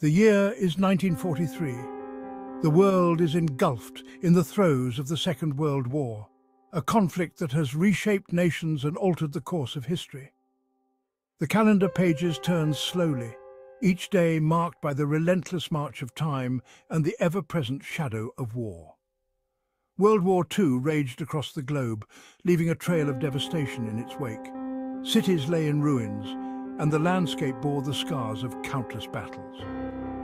The year is 1943. The world is engulfed in the throes of the Second World War, a conflict that has reshaped nations and altered the course of history. The calendar pages turn slowly, each day marked by the relentless march of time and the ever-present shadow of war. World War II raged across the globe, leaving a trail of devastation in its wake. Cities lay in ruins, and the landscape bore the scars of countless battles.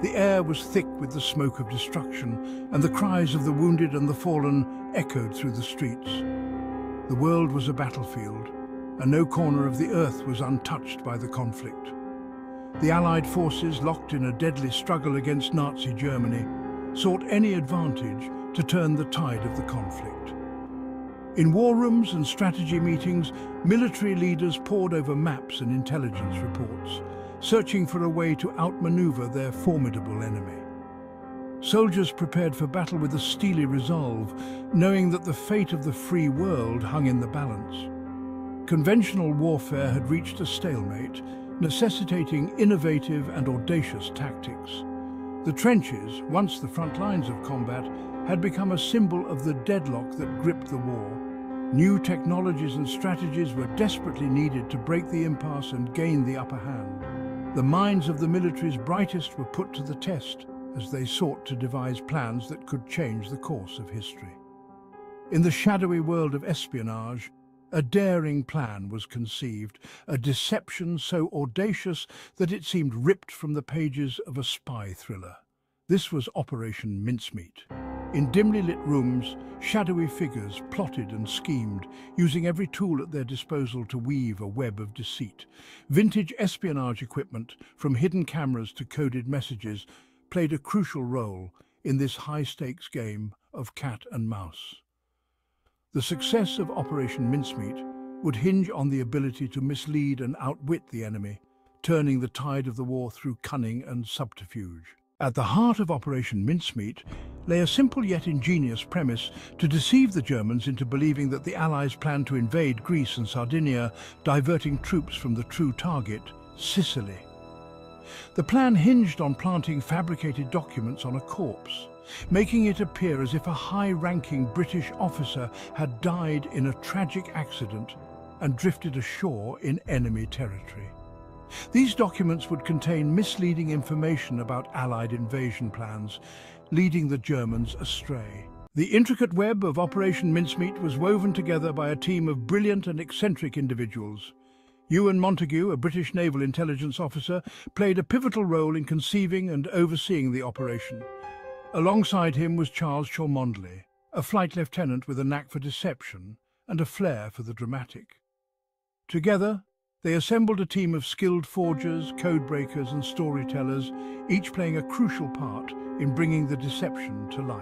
The air was thick with the smoke of destruction, and the cries of the wounded and the fallen echoed through the streets. The world was a battlefield, and no corner of the earth was untouched by the conflict. The Allied forces, locked in a deadly struggle against Nazi Germany, sought any advantage to turn the tide of the conflict. In war rooms and strategy meetings, military leaders pored over maps and intelligence reports, searching for a way to outmaneuver their formidable enemy. Soldiers prepared for battle with a steely resolve, knowing that the fate of the free world hung in the balance. Conventional warfare had reached a stalemate, necessitating innovative and audacious tactics. The trenches, once the front lines of combat, had become a symbol of the deadlock that gripped the war. New technologies and strategies were desperately needed to break the impasse and gain the upper hand. The minds of the military's brightest were put to the test as they sought to devise plans that could change the course of history. In the shadowy world of espionage, a daring plan was conceived, a deception so audacious that it seemed ripped from the pages of a spy thriller. This was Operation Mincemeat. In dimly lit rooms, shadowy figures plotted and schemed, using every tool at their disposal to weave a web of deceit. Vintage espionage equipment, from hidden cameras to coded messages, played a crucial role in this high-stakes game of cat and mouse. The success of Operation Mincemeat would hinge on the ability to mislead and outwit the enemy, turning the tide of the war through cunning and subterfuge. At the heart of Operation Mincemeat lay a simple yet ingenious premise to deceive the Germans into believing that the Allies planned to invade Greece and Sardinia, diverting troops from the true target, Sicily. The plan hinged on planting fabricated documents on a corpse, making it appear as if a high-ranking British officer had died in a tragic accident and drifted ashore in enemy territory. These documents would contain misleading information about Allied invasion plans, leading the Germans astray. The intricate web of Operation Mincemeat was woven together by a team of brilliant and eccentric individuals. Ewan Montague, a British naval intelligence officer, played a pivotal role in conceiving and overseeing the operation. Alongside him was Charles Cholmondeley, a flight lieutenant with a knack for deception and a flair for the dramatic. Together, they assembled a team of skilled forgers, codebreakers and storytellers, each playing a crucial part in bringing the deception to life.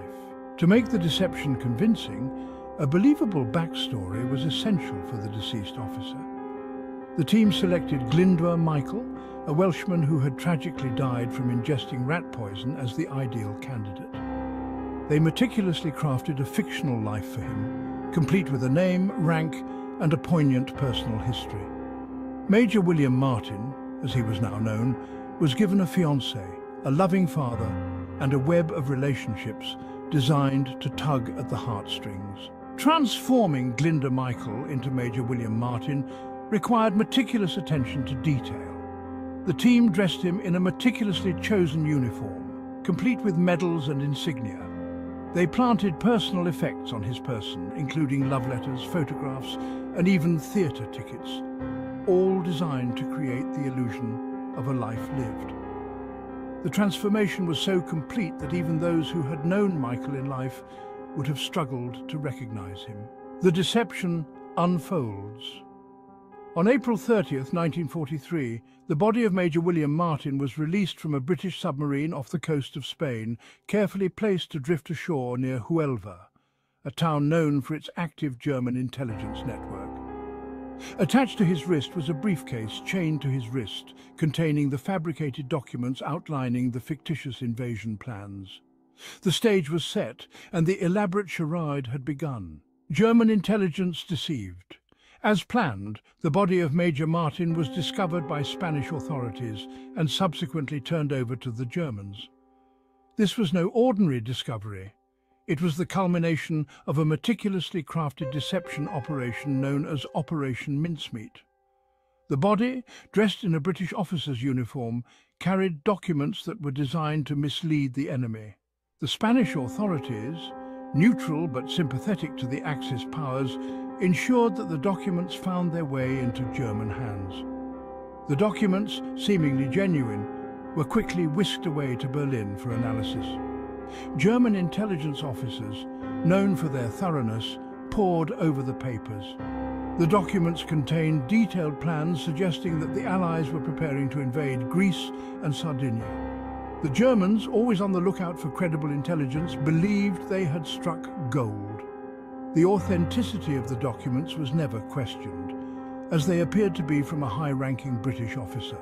To make the deception convincing, a believable backstory was essential for the deceased officer. The team selected Glyndwr Michael, a Welshman who had tragically died from ingesting rat poison, as the ideal candidate. They meticulously crafted a fictional life for him, complete with a name, rank and a poignant personal history. Major William Martin, as he was now known, was given a fiancée, a loving father, and a web of relationships designed to tug at the heartstrings. Transforming Glyndwr Michael into Major William Martin required meticulous attention to detail. The team dressed him in a meticulously chosen uniform, complete with medals and insignia. They planted personal effects on his person, including love letters, photographs, and even theatre tickets, all designed to create the illusion of a life lived. The transformation was so complete that even those who had known Michael in life would have struggled to recognize him. The deception unfolds. On April 30th, 1943, the body of Major William Martin was released from a British submarine off the coast of Spain, carefully placed to drift ashore near Huelva, a town known for its active German intelligence network. Attached to his wrist was a briefcase chained to his wrist, containing the fabricated documents outlining the fictitious invasion plans. The stage was set, and the elaborate charade had begun. German intelligence deceived. As planned, the body of Major Martin was discovered by Spanish authorities and subsequently turned over to the Germans. This was no ordinary discovery. It was the culmination of a meticulously crafted deception operation known as Operation Mincemeat. The body, dressed in a British officer's uniform, carried documents that were designed to mislead the enemy. The Spanish authorities, neutral but sympathetic to the Axis powers, ensured that the documents found their way into German hands. The documents, seemingly genuine, were quickly whisked away to Berlin for analysis. German intelligence officers, known for their thoroughness, pored over the papers. The documents contained detailed plans suggesting that the Allies were preparing to invade Greece and Sardinia. The Germans, always on the lookout for credible intelligence, believed they had struck gold. The authenticity of the documents was never questioned, as they appeared to be from a high-ranking British officer.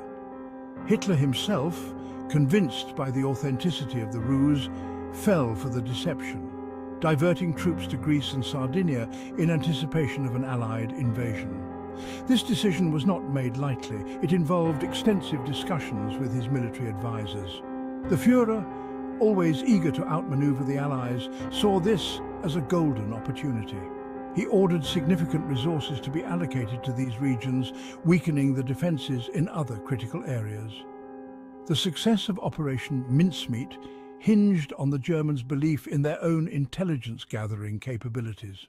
Hitler himself, convinced by the authenticity of the ruse, fell for the deception, diverting troops to Greece and Sardinia in anticipation of an Allied invasion. This decision was not made lightly. It involved extensive discussions with his military advisors. The Führer, always eager to outmaneuver the Allies, saw this as a golden opportunity. He ordered significant resources to be allocated to these regions, weakening the defences in other critical areas. The success of Operation Mincemeat hinged on the Germans' belief in their own intelligence-gathering capabilities,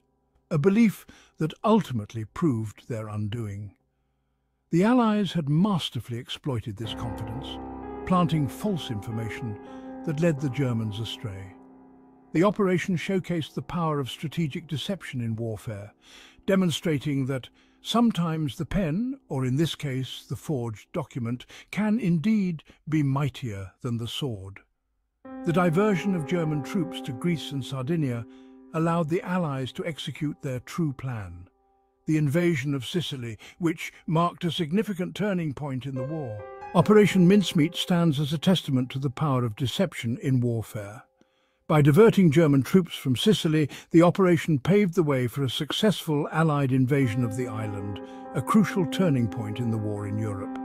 a belief that ultimately proved their undoing. The Allies had masterfully exploited this confidence, planting false information that led the Germans astray. The operation showcased the power of strategic deception in warfare, demonstrating that sometimes the pen, or in this case the forged document, can indeed be mightier than the sword. The diversion of German troops to Greece and Sardinia allowed the Allies to execute their true plan, the invasion of Sicily, which marked a significant turning point in the war. Operation Mincemeat stands as a testament to the power of deception in warfare. By diverting German troops from Sicily, the operation paved the way for a successful Allied invasion of the island, a crucial turning point in the war in Europe.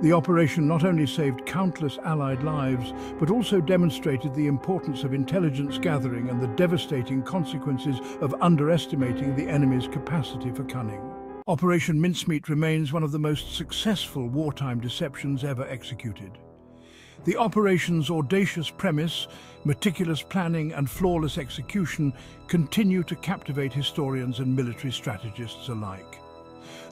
The operation not only saved countless Allied lives, but also demonstrated the importance of intelligence gathering and the devastating consequences of underestimating the enemy's capacity for cunning. Operation Mincemeat remains one of the most successful wartime deceptions ever executed. The operation's audacious premise, meticulous planning and flawless execution continue to captivate historians and military strategists alike.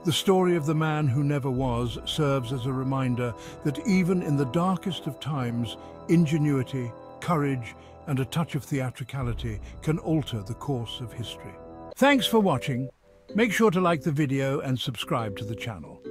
The story of the man who never was serves as a reminder that even in the darkest of times, ingenuity, courage, and a touch of theatricality can alter the course of history. Thanks for watching. Make sure to like the video and subscribe to the channel.